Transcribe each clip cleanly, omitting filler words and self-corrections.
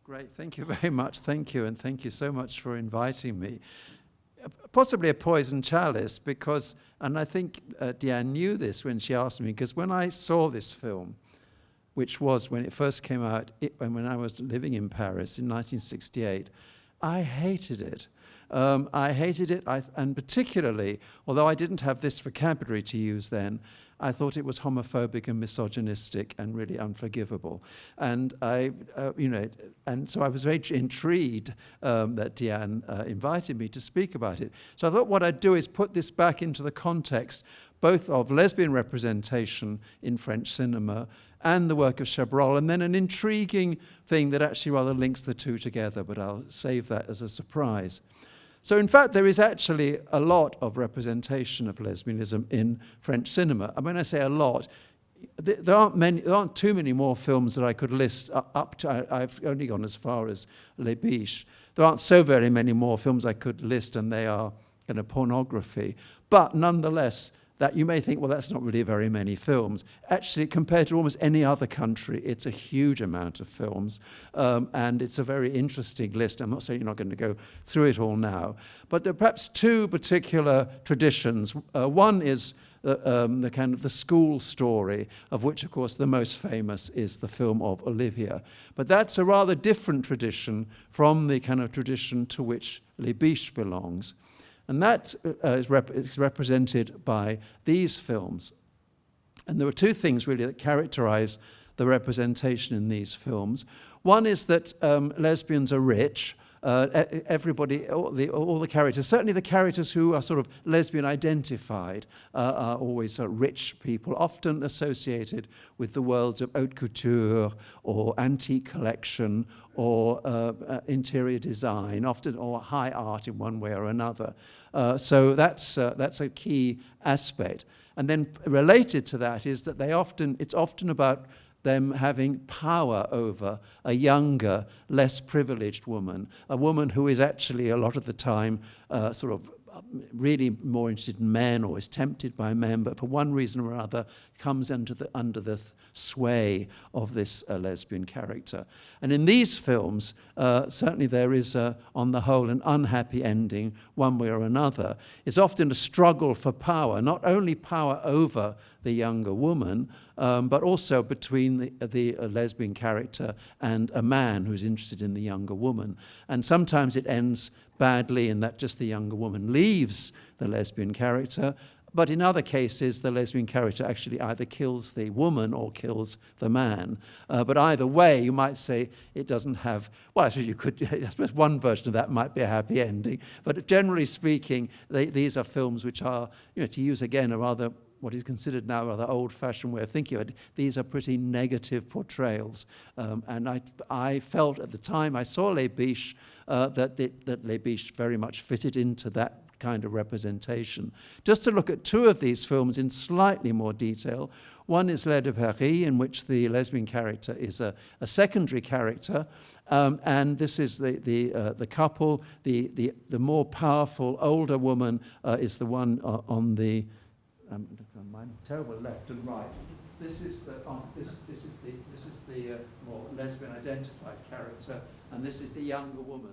Great, thank you very much. Thank you, and thank you so much for inviting me. Possibly a poisoned chalice, because, and I think Diane knew this when she asked me, because when I saw this film, which was when it first came out, when I was living in Paris in 1968, I hated it. I hated it, and particularly, although I didn't have this vocabulary to use then, I thought it was homophobic and misogynistic and really unforgivable. And and so I was very intrigued that Diane invited me to speak about it. So I thought what I'd do is put this back into the context both of lesbian representation in French cinema and the work of Chabrol, and then an intriguing thing that actually rather links the two together, but I'll save that as a surprise. So in fact, there is actually a lot of representation of lesbianism in French cinema. And when I say a lot, there aren't too many more films that I could list up to. I've only gone as far as Les Biches. There aren't so very many more films I could list, and they are kind of pornography. But nonetheless, that you may think, well, that's not really very many films. Actually, compared to almost any other country, it's a huge amount of films, and it's a very interesting list. I'm not saying you're not going to go through it all now, but there are perhaps two particular traditions. One is the kind of the school story, of which, of course, the most famous is the film of Olivia. But that's a rather different tradition from the kind of tradition to which Les Biches belongs. And that is represented by these films. And there are two things really that characterize the representation in these films. One is that lesbians are rich. Everybody, all the characters, certainly the characters who are sort of lesbian identified, are always rich people, often associated with the worlds of haute couture or antique collection or interior design, often, or high art in one way or another. So that's a key aspect. And then related to that is that it's often about them having power over a younger, less privileged woman, a woman who is actually a lot of the time sort of really more interested in men or is tempted by men, but for one reason or other comes under the sway of this lesbian character. And in these films, certainly there is, on the whole, an unhappy ending one way or another. It's often a struggle for power, not only power over the younger woman, but also between the lesbian character and a man who's interested in the younger woman. And sometimes it ends badly in that just the younger woman leaves the lesbian character, but in other cases the lesbian character actually either kills the woman or kills the man. But either way, you might say it doesn't have, well, I suppose one version of that might be a happy ending, but generally speaking, these are films which are, to use again a rather what is considered now a rather old-fashioned way of thinking of it, these are pretty negative portrayals. And I felt at the time I saw Les Biches that Les Biches very much fitted into that kind of representation. Just to look at two of these films in slightly more detail. One is Les de Paris, in which the lesbian character is a secondary character, and this is the couple. The more powerful older woman is the one on the my terrible left and right. This is the more lesbian identified character, and this is the younger woman.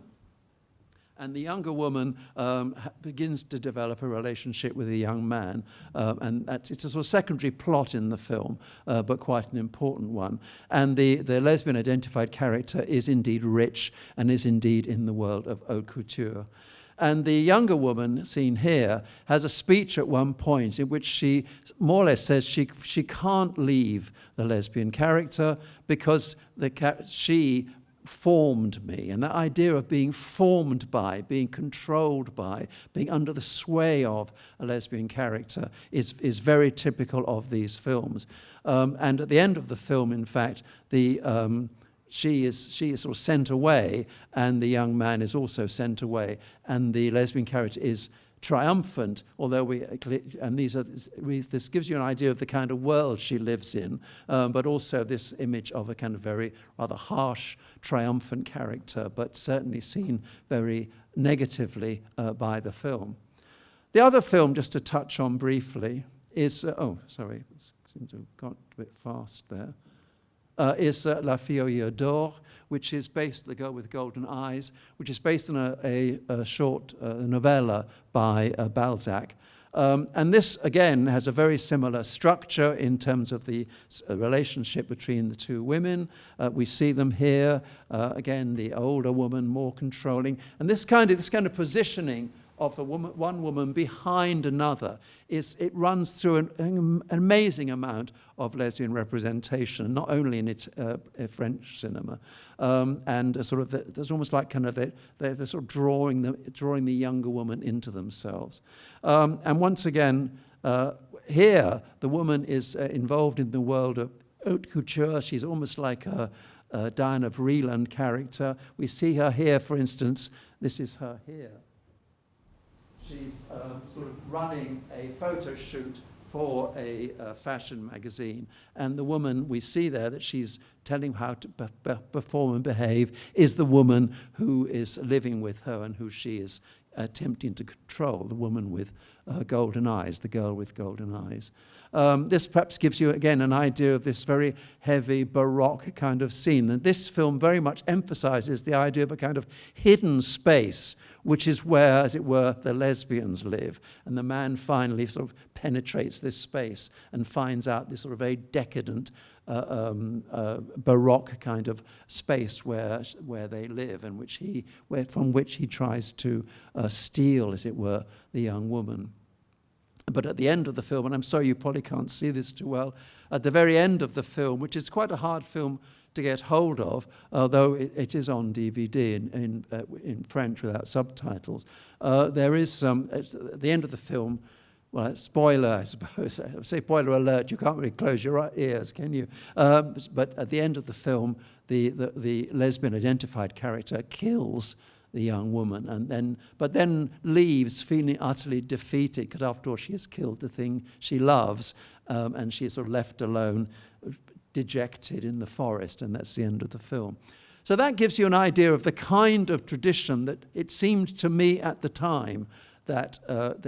And the younger woman begins to develop a relationship with a young man, and it's a sort of secondary plot in the film, but quite an important one. And the lesbian identified character is indeed rich and is indeed in the world of haute couture. And the younger woman, seen here, has a speech at one point in which she more or less says she can't leave the lesbian character because she formed me. And that idea of being formed by, being controlled by, being under the sway of a lesbian character is very typical of these films. And at the end of the film, in fact, she is sort of sent away, and the young man is also sent away, and the lesbian character is triumphant, although this gives you an idea of the kind of world she lives in, but also this image of a kind of very rather harsh, triumphant character, but certainly seen very negatively by the film. The other film, just to touch on briefly, is, it seems to have gone a bit fast there. is La Fille aux Yeux d'Or, which is based, The Girl with Golden Eyes, which is based on a short novella by Balzac. And this, again, has a very similar structure in terms of the relationship between the two women. We see them here, again, the older woman more controlling. And this kind of positioning of the woman, one woman behind another, it runs through an amazing amount of lesbian representation, not only in its French cinema, and there's almost like kind of they're sort of drawing the younger woman into themselves. And once again, here the woman is involved in the world of haute couture. She's almost like a Diana Vreeland character. We see her here, for instance. This is her here. She's sort of running a photo shoot for a fashion magazine. And the woman we see there that she's telling how to perform and behave is the woman who is living with her and who she is attempting to control, the woman with golden eyes, the girl with golden eyes. This perhaps gives you, again, an idea of this very heavy Baroque kind of scene. And this film very much emphasizes the idea of a kind of hidden space, which is where, as it were, the lesbians live. And the man finally sort of penetrates this space and finds out this sort of very decadent, Baroque kind of space where they live, and from which he tries to steal, as it were, the young woman. But at the end of the film, and I'm sorry you probably can't see this too well, at the very end of the film, which is quite a hard film to get hold of, although it is on DVD in French without subtitles, there is some, at the end of the film, well, spoiler, I suppose. I say spoiler alert, you can't really close your ears, can you? But at the end of the film, the lesbian identified character kills the young woman, but then leaves feeling utterly defeated, because after all, she has killed the thing she loves, and she is sort of left alone, dejected in the forest, and that's the end of the film. So that gives you an idea of the kind of tradition that it seemed to me at the time that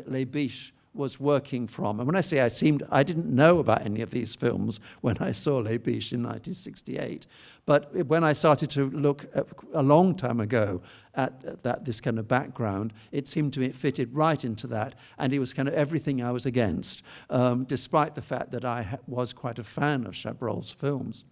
Les Biches was working from. And when I say I didn't know about any of these films when I saw Les Biches in 1968. But when I started to look a long time ago at this kind of background, it seemed to me it fitted right into that, and it was kind of everything I was against, despite the fact that I was quite a fan of Chabrol's films.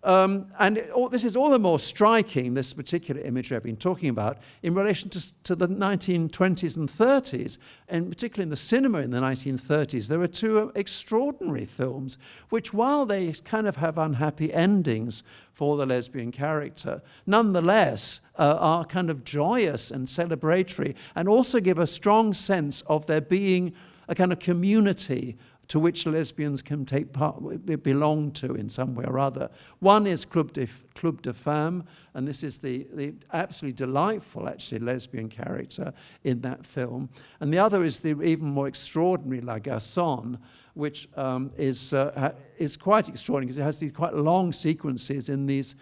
This is all the more striking, this particular imagery I've been talking about, in relation to the 1920s and 30s, and particularly in the cinema in the 1930s. There were two extraordinary films which, while they kind of have unhappy endings for the lesbian character, nonetheless are kind of joyous and celebratory, and also give a strong sense of there being a kind of community to which lesbians can take part, belong to in some way or other. One is Club de Femmes, and this is the absolutely delightful, actually, lesbian character in that film. And the other is the even more extraordinary La Garçonne, which is quite extraordinary because it has these quite long sequences in these,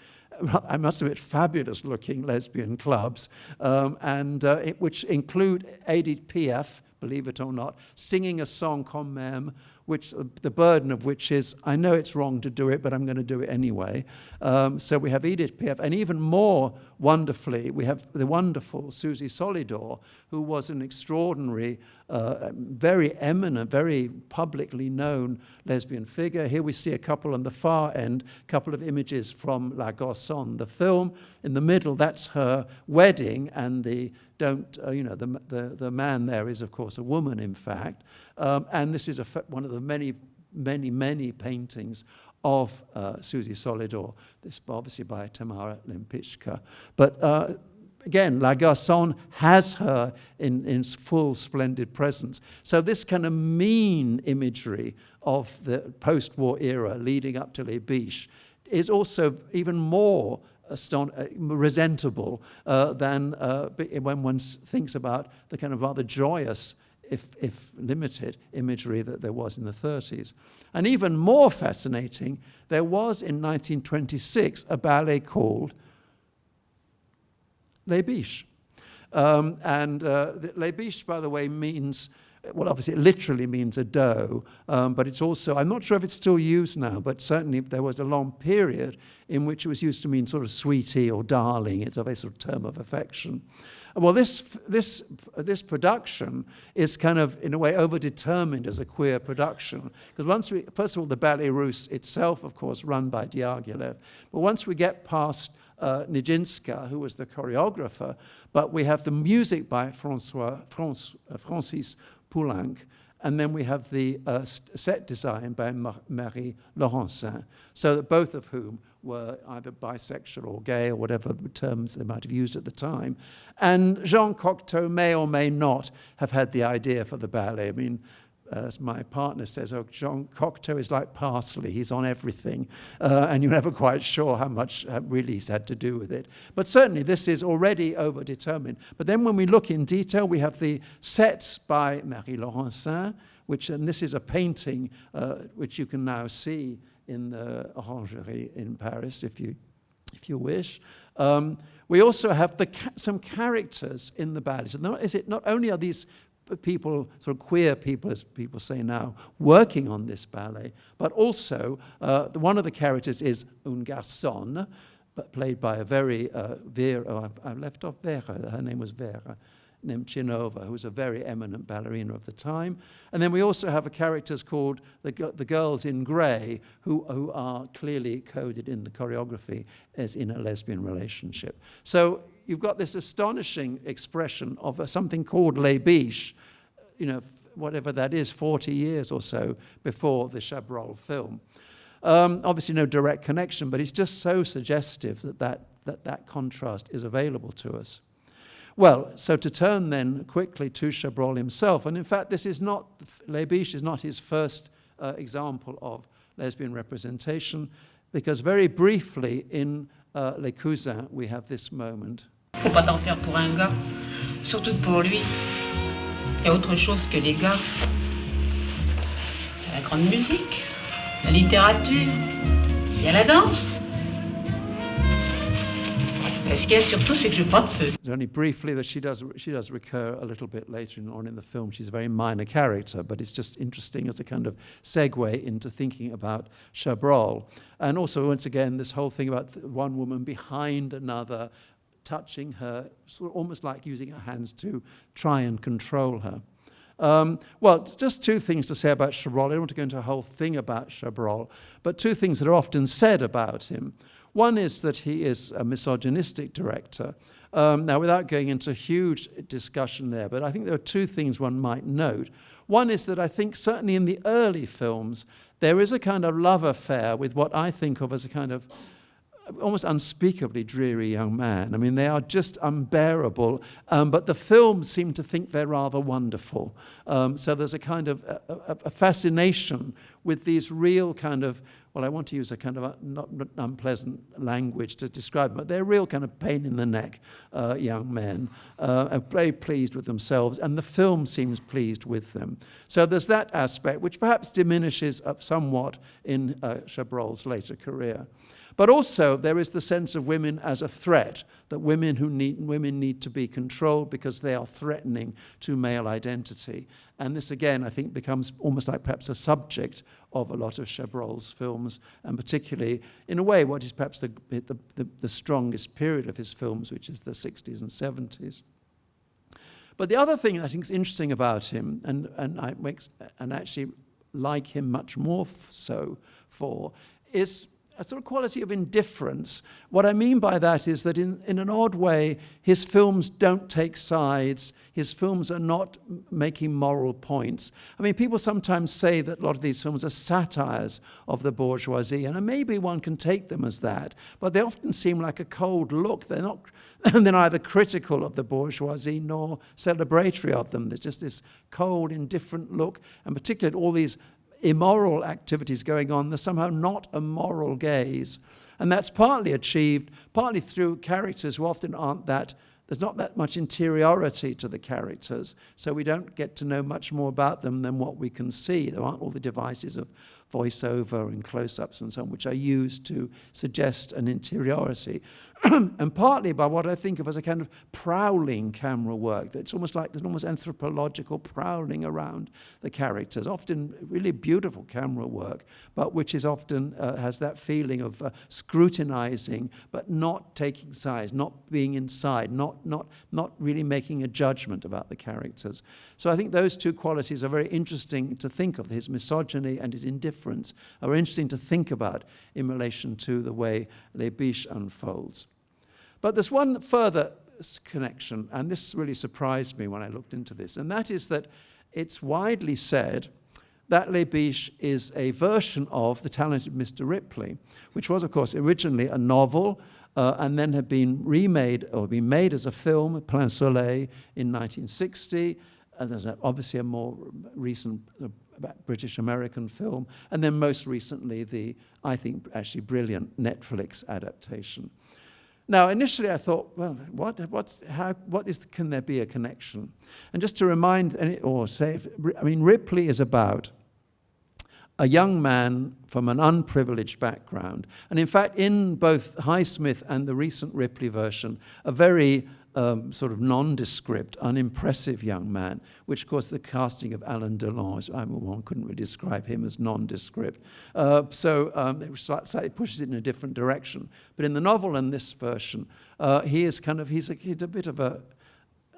I must admit, fabulous-looking lesbian clubs, which include Edith Piaf, believe it or not, singing a song quand même, which the burden of which is, I know it's wrong to do it, but I'm going to do it anyway. So we have Edith Piaf, and even more wonderfully, we have the wonderful Susie Solidor, who was an extraordinary, very eminent, very publicly known lesbian figure. Here we see a couple on the far end, a couple of images from La Garçonne, the film. In the middle, that's her wedding, and the man there is, of course, a woman, in fact. And this is one of the many, many, many paintings of Susie Solidor, this obviously by Tamara Lempicka. But again, La Garçonne has her in full splendid presence. So this kind of mean imagery of the post-war era leading up to Les Biches is also even more resentable than when one thinks about the kind of rather joyous, if limited, imagery that there was in the 30s. And even more fascinating, there was in 1926 a ballet called Les Biches. Les Biches, by the way, means well, obviously it literally means a doe, but it's also, I'm not sure if it's still used now, but certainly there was a long period in which it was used to mean sort of sweetie or darling. It's a very sort of term of affection. Well, this production is kind of, in a way, overdetermined as a queer production. Because first of all, the Ballet Russe itself, of course, run by Diaghilev. But once we get past Nijinska, who was the choreographer, but we have the music by Francis Poulenc, and then we have the set design by Marie Laurencin, so that both of whom were either bisexual or gay or whatever the terms they might have used at the time. And Jean Cocteau may or may not have had the idea for the ballet. I mean, as my partner says, oh, Jean Cocteau is like parsley. He's on everything. And you're never quite sure how much really he's had to do with it. But certainly this is already overdetermined. But then when we look in detail, we have the sets by Marie Laurencin, and this is a painting which you can now see in the Orangerie in Paris, if you wish. We also have some characters in the ballet. So not only are these people, sort of queer people, as people say now, working on this ballet, but also one of the characters is un garçon, played by a very Vera, I've left off Vera, her name was Vera Nemchinova, who was a very eminent ballerina of the time. And then we also have characters called the girls in grey, who are clearly coded in the choreography as in a lesbian relationship. So you've got this astonishing expression of something called Les Biches, whatever that is, 40 years or so before the Chabrol film. Obviously no direct connection, but it's just so suggestive that contrast is available to us. Well, so to turn then quickly to Chabrol himself, and in fact this is not, Les Biches is not his first example of lesbian representation, because very briefly in Les Cousins we have this moment. Faut pas t'en faire pour un gars, surtout pour lui. Il y a autre chose que les gars. Il y a la grande musique, la littérature, il y a la danse. Ce qu'il y a surtout, c'est que je n'ai pas de feu. It's only briefly that she does recur a little bit later on in the film. She's a very minor character, but it's just interesting as a kind of segue into thinking about Chabrol. And also, once again, this whole thing about one woman behind another, touching her, sort of almost like using her hands to try and control her. Well, just two things to say about Chabrol. I don't want to go into a whole thing about Chabrol, but two things that are often said about him. One is that he is a misogynistic director. Now, without going into huge discussion there, but I think there are two things one might note. One is that I think certainly in the early films, there is a kind of love affair with what I think of as a kind of almost unspeakably dreary young man. I mean, they are just unbearable, but the films seem to think they're rather wonderful. So there's a kind of a fascination with these real kind of, well, I want to use a kind of not unpleasant language to describe them, but they're real kind of pain in the neck young men, very pleased with themselves, and the film seems pleased with them. So there's that aspect, which perhaps diminishes somewhat in Chabrol's later career. But also there is the sense of women as a threat, that women need to be controlled because they are threatening to male identity. And this again, I think, becomes almost like perhaps a subject of a lot of Chabrol's films, and particularly, in a way, what is perhaps the strongest period of his films, which is the 60s and 70s. But the other thing I think is interesting about him, and actually like him much more so for, is a sort of quality of indifference. What I mean by that is that in an odd way, his films don't take sides. His films are not making moral points. I mean, people sometimes say that a lot of these films are satires of the bourgeoisie, and maybe one can take them as that, but they often seem like a cold look. They're neither critical of the bourgeoisie nor celebratory of them. There's just this cold, indifferent look, and particularly all these immoral activities going on. There's somehow not a moral gaze. And that's partly achieved, partly through characters who often aren't that, there's not that much interiority to the characters, so we don't get to know much more about them than what we can see. There aren't all the devices of voiceover and close-ups and so on, which are used to suggest an interiority. And partly by what I think of as a kind of prowling camera work. It's almost like there's an almost anthropological prowling around the characters, often really beautiful camera work, but which is often has that feeling of scrutinizing, but not taking sides, not being inside, not really making a judgment about the characters. So I think those two qualities are very interesting to think of. His misogyny and his indifference are interesting to think about in relation to the way Les Biches unfolds. But there's one further connection, and this really surprised me when I looked into this, and that is that it's widely said that Les Biches is a version of The Talented Mr. Ripley, which was, of course, originally a novel and then had been remade or been made as a film, Plein Soleil, in 1960. There's obviously a more recent British-American film, and then most recently the, I think, actually brilliant Netflix adaptation. Now, initially I thought, well, can there be a connection? And just to remind, or say, I mean, Ripley is about a young man from an unprivileged background. And in fact, in both Highsmith and the recent Ripley version, a very sort of nondescript, unimpressive young man, which, of course, the casting of Alain Delon, one couldn't really describe him as nondescript. It slightly pushes it in a different direction. But in the novel and this version, he is he's a bit of a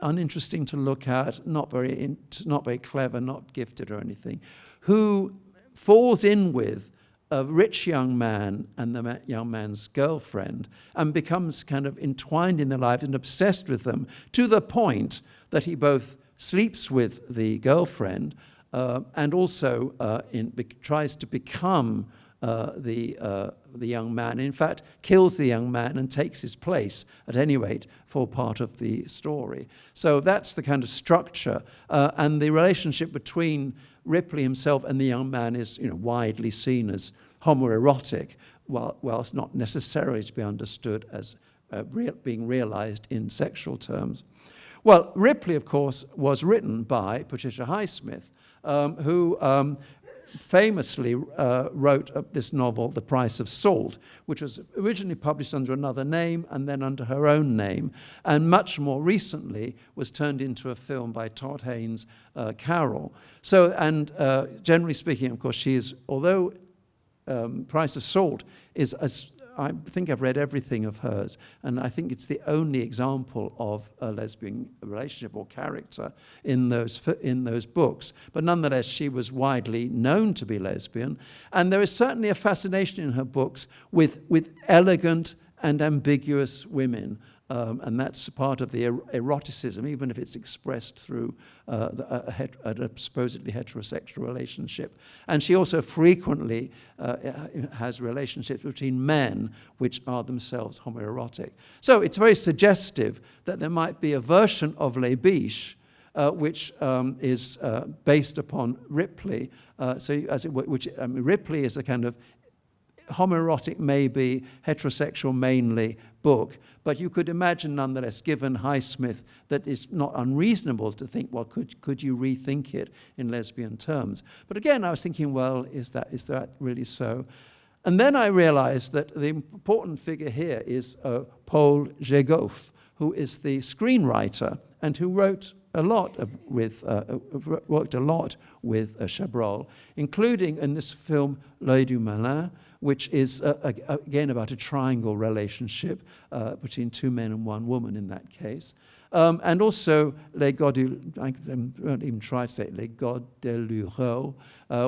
uninteresting to look at, not very clever, not gifted or anything, who falls in with a rich young man and the young man's girlfriend and becomes kind of entwined in their lives and obsessed with them to the point that he both sleeps with the girlfriend and also tries to become the young man. In fact, kills the young man and takes his place, at any rate, for part of the story. So that's the kind of structure. And the relationship between Ripley himself and the young man is, widely seen as homoerotic, whilst not necessarily to be understood as being realized in sexual terms. Well, Ripley, of course, was written by Patricia Highsmith, who famously wrote this novel, The Price of Salt, which was originally published under another name and then under her own name, and much more recently was turned into a film by Todd Haynes' Carol. So, and generally speaking, of course, she is, although Price of Salt is, I think I've read everything of hers, and I think it's the only example of a lesbian relationship or character in those books. But nonetheless, she was widely known to be lesbian, and there is certainly a fascination in her books with supposedly and ambiguous women. And that's part of the eroticism, even if it's expressed through a supposedly heterosexual relationship. And she also frequently has relationships between men which are themselves homoerotic. So it's very suggestive that there might be a version of Les Biches which is based upon Ripley. Ripley is a kind of homoerotic, maybe heterosexual mainly book, but you could imagine nonetheless, given Highsmith, that it's not unreasonable to think, well, could you rethink it in lesbian terms? But again, I was thinking, well, is that really so? And then I realized that the important figure here is Paul Jégoff, who is the screenwriter and who worked a lot with Chabrol, including in this film L'Œil du Malin, which is, again, about a triangle relationship between two men and one woman in that case. And also Les Gods I won't even try to say it, Les Gods de l'Euro,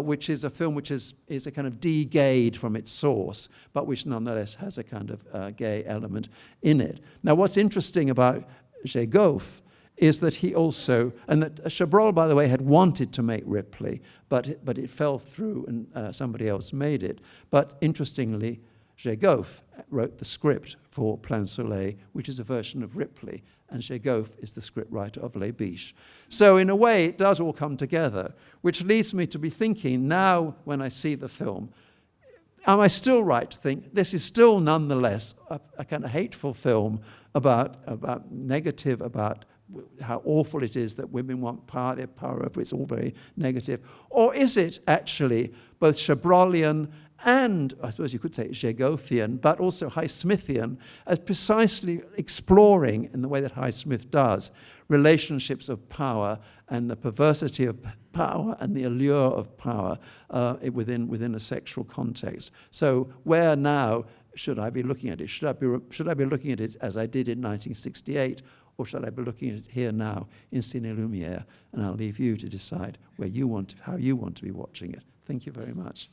which is a film which is a kind of de-gayed from its source, but which nonetheless has a kind of gay element in it. Now, what's interesting about Jégoff is that he also, and that Chabrol, by the way, had wanted to make Ripley, but it fell through and somebody else made it. But interestingly, Jégoff wrote the script for Plein Soleil, which is a version of Ripley, and Jégoff is the scriptwriter of Les Biches. So in a way, it does all come together, which leads me to be thinking now when I see the film, am I still right to think this is still nonetheless a kind of hateful film about how awful it is that women want power, their power over it's all very negative? Or is it actually both Chabrolian and, I suppose you could say, Jegothian, but also Highsmithian, as precisely exploring, in the way that Highsmith does, relationships of power and the perversity of power and the allure of power within a sexual context. So where now should I be looking at it? Should I be looking at it as I did in 1968, or should I be looking at it here now in Ciné Lumière? And I'll leave you to decide how you want to be watching it. Thank you very much.